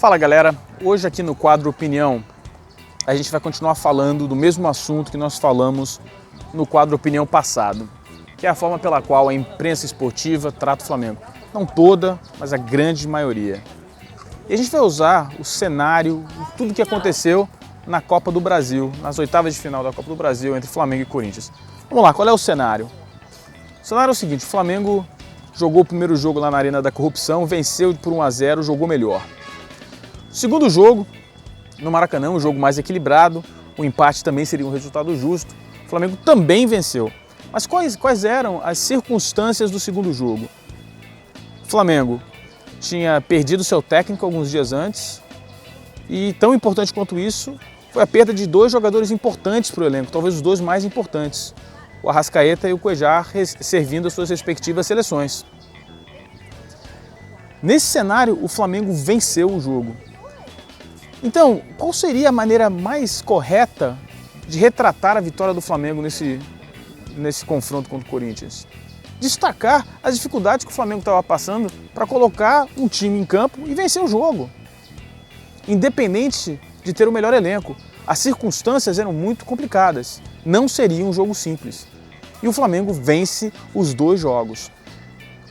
Fala galera, hoje aqui no quadro Opinião a gente vai continuar falando do mesmo assunto que nós falamos no quadro Opinião passado, que é a forma pela qual a imprensa esportiva trata o Flamengo. Não toda, mas a grande maioria. E a gente vai usar o cenário, tudo que aconteceu na Copa do Brasil, nas oitavas de final da Copa do Brasil entre Flamengo e Corinthians. Vamos lá, qual é o cenário? O cenário é o seguinte: o Flamengo jogou o primeiro jogo lá na Arena da Corrupção, venceu por 1-0, jogou melhor. Segundo jogo, no Maracanã, um jogo mais equilibrado, o empate também seria um resultado justo, o Flamengo também venceu. Mas quais eram as circunstâncias do segundo jogo? O Flamengo tinha perdido seu técnico alguns dias antes e, tão importante quanto isso, foi a perda de dois jogadores importantes para o elenco, talvez os dois mais importantes, o Arrascaeta e o Cuéllar, servindo as suas respectivas seleções. Nesse cenário, o Flamengo venceu o jogo. Então, qual seria a maneira mais correta de retratar a vitória do Flamengo nesse confronto contra o Corinthians? Destacar as dificuldades que o Flamengo estava passando para colocar um time em campo e vencer o jogo. Independente de ter o melhor elenco, as circunstâncias eram muito complicadas, não seria um jogo simples. E o Flamengo vence os dois jogos.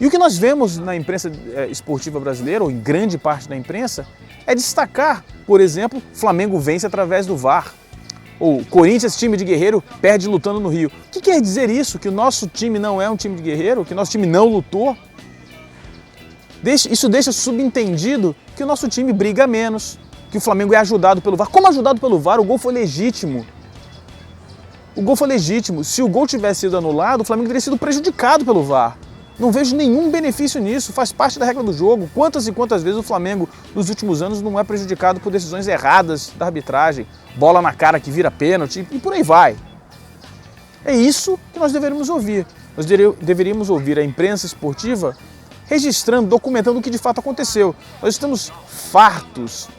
E o que nós vemos na imprensa esportiva brasileira, ou em grande parte da imprensa, é destacar, por exemplo, Flamengo vence através do VAR. Ou Corinthians, time de guerreiro, perde lutando no Rio. O que quer dizer isso? Que o nosso time não é um time de guerreiro? Que o nosso time não lutou? Isso deixa subentendido que o nosso time briga menos, que o Flamengo é ajudado pelo VAR. Como ajudado pelo VAR? O gol foi legítimo. O gol foi legítimo. Se o gol tivesse sido anulado, o Flamengo teria sido prejudicado pelo VAR. Não vejo nenhum benefício nisso, faz parte da regra do jogo. Quantas e quantas vezes o Flamengo, nos últimos anos, não é prejudicado por decisões erradas da arbitragem, bola na cara que vira pênalti e por aí vai. É isso que nós deveríamos ouvir. Nós deveríamos ouvir a imprensa esportiva registrando, documentando o que de fato aconteceu. Nós estamos fartos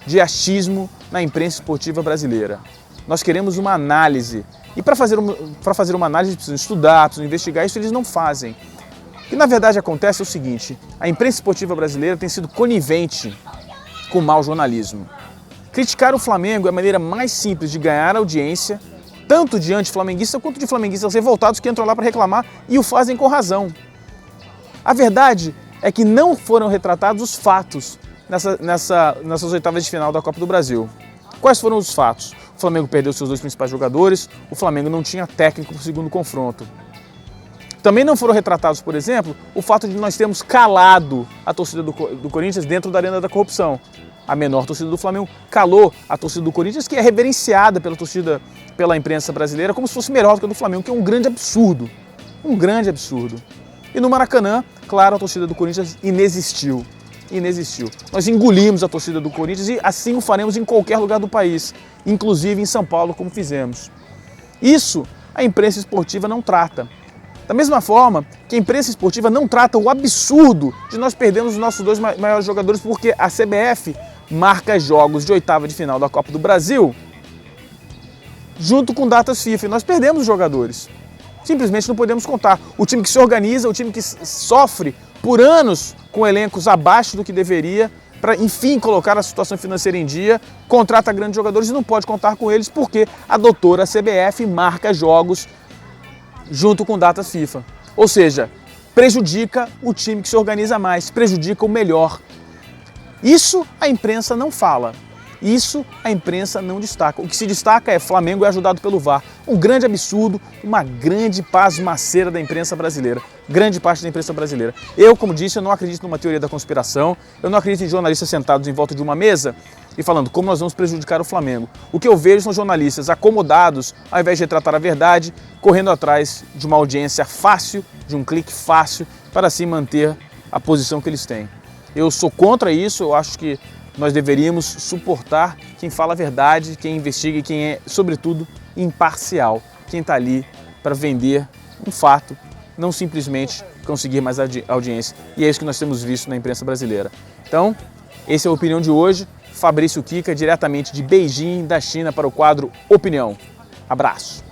de achismo na imprensa esportiva brasileira. Nós queremos uma análise. E para fazer uma análise precisam estudar, precisam investigar, isso eles não fazem. O que na verdade acontece é o seguinte: a imprensa esportiva brasileira tem sido conivente com o mau jornalismo. Criticar o Flamengo é a maneira mais simples de ganhar audiência, tanto de anti-flamenguistas quanto de flamenguistas revoltados que entram lá para reclamar e o fazem com razão. A verdade é que não foram retratados os fatos nessas oitavas de final da Copa do Brasil. Quais foram os fatos? O Flamengo perdeu seus dois principais jogadores, o Flamengo não tinha técnico para o segundo confronto. Também não foram retratados, por exemplo, o fato de nós termos calado a torcida do Corinthians dentro da Arena da Corrupção. A menor torcida do Flamengo calou a torcida do Corinthians, que é reverenciada pela imprensa brasileira como se fosse melhor do que a do Flamengo, que é um grande absurdo. Um grande absurdo. E no Maracanã, claro, a torcida do Corinthians inexistiu. Nós engolimos a torcida do Corinthians e assim o faremos em qualquer lugar do país, inclusive em São Paulo, como fizemos. Isso a imprensa esportiva não trata. Da mesma forma que a imprensa esportiva não trata o absurdo de nós perdermos os nossos dois maiores jogadores porque a CBF marca jogos de oitava de final da Copa do Brasil junto com datas FIFA e nós perdemos os jogadores. Simplesmente não podemos contar. O time que se organiza, o time que sofre por anos com elencos abaixo do que deveria, para enfim colocar a situação financeira em dia, contrata grandes jogadores e não pode contar com eles porque a doutora CBF marca jogos junto com datas FIFA. Ou seja, prejudica o time que se organiza mais, prejudica o melhor. Isso a imprensa não fala. Isso a imprensa não destaca. O que se destaca é Flamengo é ajudado pelo VAR. Um grande absurdo, uma grande pasmaceira da imprensa brasileira. Grande parte da imprensa brasileira. Eu, como disse, eu não acredito numa teoria da conspiração. Eu não acredito em jornalistas sentados em volta de uma mesa e falando como nós vamos prejudicar o Flamengo. O que eu vejo são jornalistas acomodados, ao invés de retratar a verdade, correndo atrás de uma audiência fácil, de um clique fácil, para assim manter a posição que eles têm. Eu sou contra isso, eu acho que nós deveríamos suportar quem fala a verdade, quem investiga e quem é, sobretudo, imparcial. Quem está ali para vender um fato, não simplesmente conseguir mais audiência. E é isso que nós temos visto na imprensa brasileira. Então, essa é a opinião de hoje. Fabrício Kika, diretamente de Beijing, da China, para o quadro Opinião. Abraço.